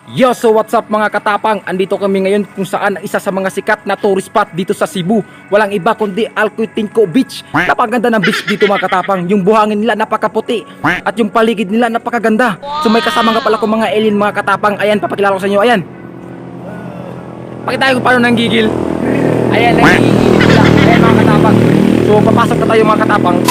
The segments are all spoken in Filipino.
Yo, so what's up mga katapang? Andito kami ngayon kung saan isa sa mga sikat na tourist spot dito sa Cebu. Walang iba kundi Alcuitinco Beach. Napakaganda ng beach dito mga katapang. Yung buhangin nila napakaputi at yung paligid nila napakaganda. So may kasama nga pala ko mga alien mga katapang. Ayan, papakilala ko sa inyo. Ayan. Pakita ko paano nanggigil. Ayan, nanggigil sila. Ayan mga katapang. So papasok na tayo mga katapang.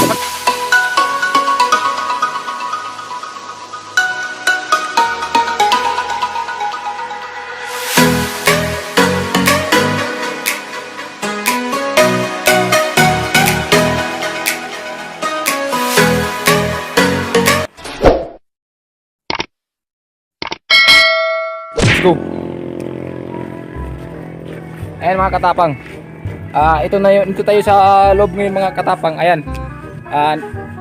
Let's go. Ayan mga katapang. Ito tayo sa loob ngayon mga katapang. Ayan.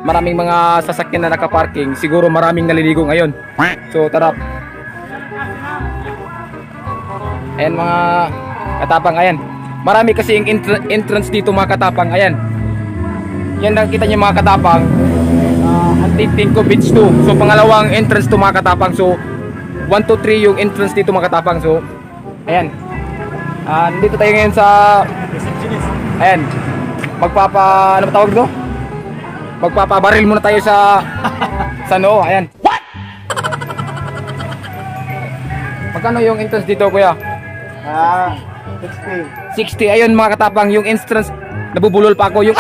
Maraming mga sasakyan na nakaparking. Siguro maraming naliligo ngayon. So tara. Ayan mga katapang. Ayan. Marami kasi yung entrance dito mga katapang. Ayan. Yan nakikita niyo mga katapang. Alcuitinco Beach 2. So pangalawang entrance to mga katapang. So 1, 2, 3 yung entrance dito mga katapang. So ayan. Nandito tayo ngayon sa ayan. Ano ba tawag do? Magpapabaril muna tayo sa noo. Ayan. What? Magkano yung entrance dito kuya? 60. 60. Ayun mga katapang, yung entrance nabubulol pa ako yung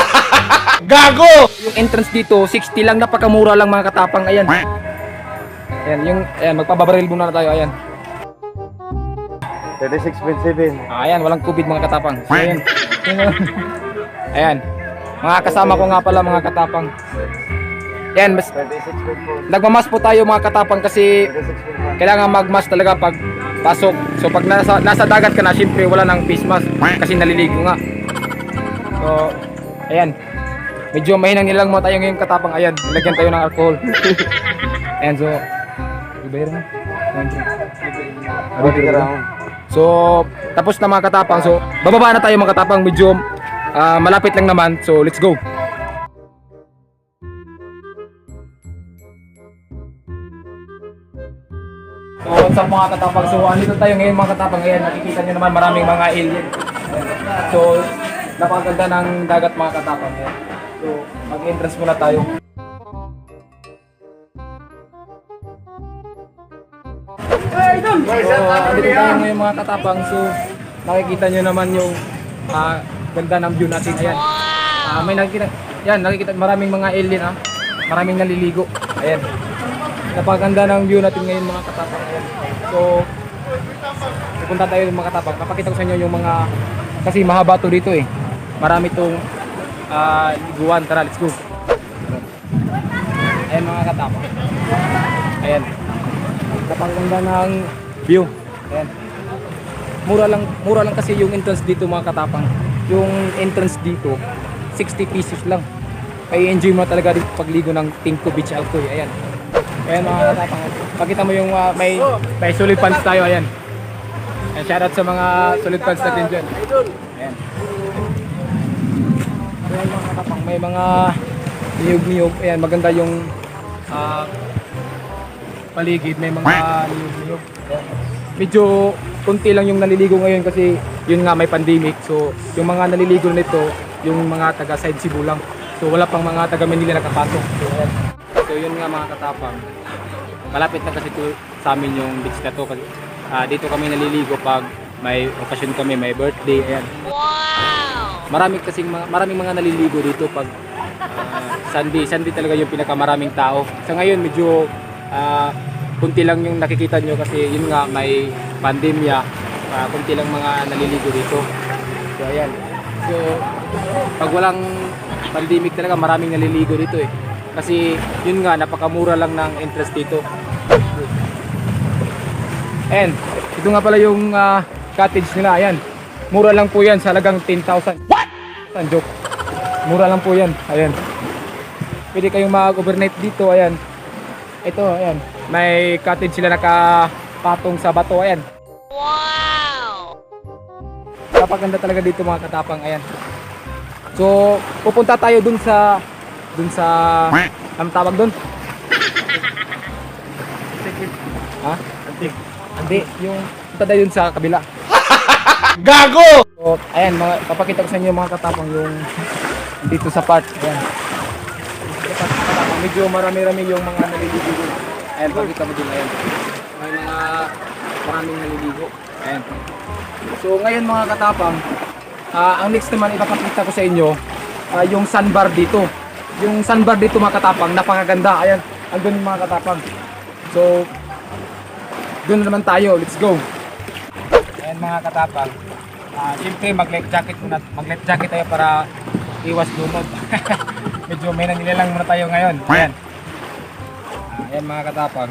gago. Yung entrance dito 60 lang, napakamura lang mga katapang. Ayan. Ayan, magpababaril muna na tayo. Ayan. 36.7. Ayan, walang COVID mga katapang. So, ayan. Ayan. Mga kasama ko nga pala mga katapang. Ayan, 36.4. nagmamas po tayo mga katapang kasi 36.1. kailangan magmas talaga pag pasok. So pag nasa dagat ka na, syempre wala nang face mask kasi naliligo nga. So, ayan. Medyo mahinang nilang mo tayo ngayon katapang. Ayan, lagyan tayo ng alcohol. Ayan, so ibayar na. So, tapos na mga katapang. So, bababa na tayo mga katapang. Medyo malapit lang naman. So, let's go. So, what's up mga katapang? So, andito tayo ngayon mga katapang. Ayan, nakikita nyo naman maraming mga alien. So, napakaganda ng dagat mga katapang. Ayan. So, mag-entrance muna tayo. So, andito tayo ngayon mga katapang. So, nakikita nyo naman yung ganda ng view natin. Ayan. May nakikita maraming mga alien maraming naliligo. Ayan. Napakaganda ng view natin ngayon mga katapang. Ayan. So, pupunta tayo mga katapang. Papakita ko sa inyo yung mga, kasi mahaba to dito eh. Marami tong liguan. Tara, let's go. Ayan mga katapang. Ayan. Napakaganda ng view. Ayan. Mura lang kasi yung entrance dito mga katapang. Yung entrance dito 60 pesos lang. Ay enjoy mo talaga dito pagligo ng Tinco Beach Alcoy. Ayan. Ayan mga katapang. Pakita mo yung may solid fans tayo. Ayan. And shout out sa mga solid fans natin dyan. Ayan. Ayan mga katapang. May mga niyog-niyog. Ayan, maganda yung paligid. May mga niyog-niyog. Medyo kunti lang yung naliligo ngayon kasi yun nga may pandemic. So yung mga naliligo nito, yung mga taga side Cebu lang. So wala pang mga taga Manila nakapasok. So ayan. So yun nga mga katapang. Malapit na kasi to sa amin yung beach na to kasi dito kami naliligo pag may okasyon kami, may birthday. Ayan. Wow! Maraming mga naliligo dito pag Sunday talaga yung pinakamaraming tao. Sa ngayon medyo kunti lang yung nakikita nyo kasi yun nga may pandemya, kunti lang mga naliligo dito. So ayan. So pag walang pandemic talaga maraming naliligo dito eh. Kasi yun nga napakamura lang ng entrance dito. And ito nga pala yung cottage nila. Ayan. Mura lang po yan sa halagang 10,000. What? Joke. Mura lang po yan. Ayan. Pwede kayong mag-overnight dito. Ayan. Ito, ayan. May cottage sila nakapatong sa bato. Ayan. Wow! Napakaganda talaga dito mga katapang. Ayan. So, pupunta tayo dun sa anong tawag dun? Ha? Hindi, yung punta tayo dun sa kabila. Gago! So, ayan, papakita ko sa inyo mga katapang yung dito sa part. Ayan. Medyo marami-rami yung mga naliligo. Ayan, pakita mo din. Ayan. May mga maraming naliligo. Ayan. So, ngayon mga katapang, ang next naman ipapakita ko sa inyo, yung sandbar dito. Yung sandbar dito mga katapang, napakaganda. Ayan, andun yung mga katapang. So, doon na naman tayo. Let's go. Ayan mga katapang. Siyempre mag-life jacket muna. Mag-life jacket tayo para iwas lunod. Medyo may nangilalang muna tayo ngayon. Ayan. Ayan mga katapang.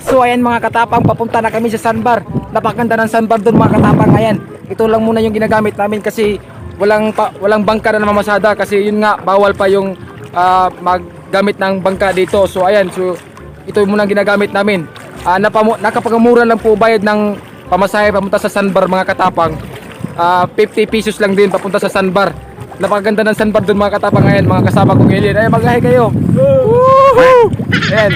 So ayan mga katapang, papunta na kami sa sandbar. Napakaganda ng sandbar doon mga katapang. Ayan. Ito lang muna yung ginagamit namin kasi walang bangka na namamasada kasi yun nga bawal pa yung maggamit ng bangka dito. So ayan, so ito muna ang ginagamit namin. Nakapagamura lang po bayad ng pamasahe papunta sa sandbar mga katapang. 50 pesos lang din papunta sa sandbar. Napakaganda ng sandbar doon mga katapang. Ngayon mga kasama kong alien. Ayan, mag-hi kayo. Woohoo! Ayan.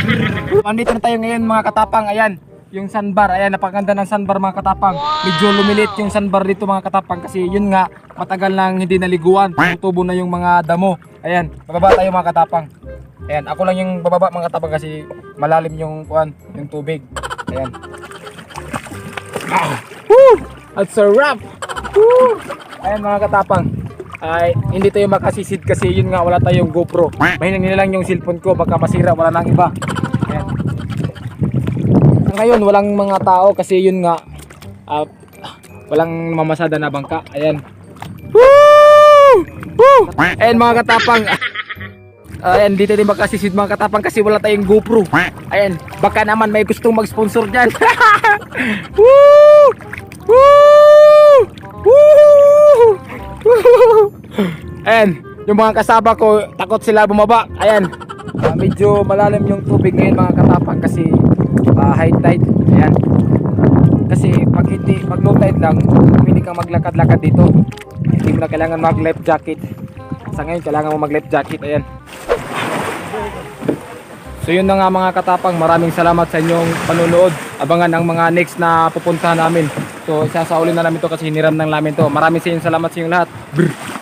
Nandito na tayo ngayon mga katapang. Ayan, yung sandbar. Ayan, napakaganda ng sandbar mga katapang. Medyo lumilit yung sandbar dito mga katapang kasi yun nga matagal nang hindi naliguan. Tutubo na yung mga damo. Ayan, bababa tayo mga katapang. Ayan, ako lang yung bababa mga katapang kasi malalim yung tubig. Ayan. Woo! At sarap! Woo! Ayan mga katapang. Ay, hindi tayo makasisid kasi yun nga wala tayong GoPro. Mahinang nila lang yung cellphone ko, baka masira, wala nang iba. Ayan. Ngayon walang mga tao kasi yun nga walang mamasada na bangka. Ayan. Woo! Woo! Ayan mga katapang. Ayan, dito din makasisid mga katapang kasi wala tayong GoPro. Ayan, baka naman may gustong mag-sponsor dyan. Woo! Woo! Woo! Ayan, yung mga kasama ko takot sila bumaba. Ayan, medyo malalim yung tubig ngayon mga katapang kasi high tide. Ayan, kasi pag low tide lang hindi kang maglakad-lakad dito. Hindi mo na kailangan mag life jacket. Sa ngayon kailangan mo mag life jacket. Ayan. So yun na nga mga katapang, maraming salamat sa inyong panunood. Abangan ang mga next na pupuntahan namin. So sasaulin na namin to kasi hiniram ng namin to. Maraming salamat sa inyong lahat. Brr.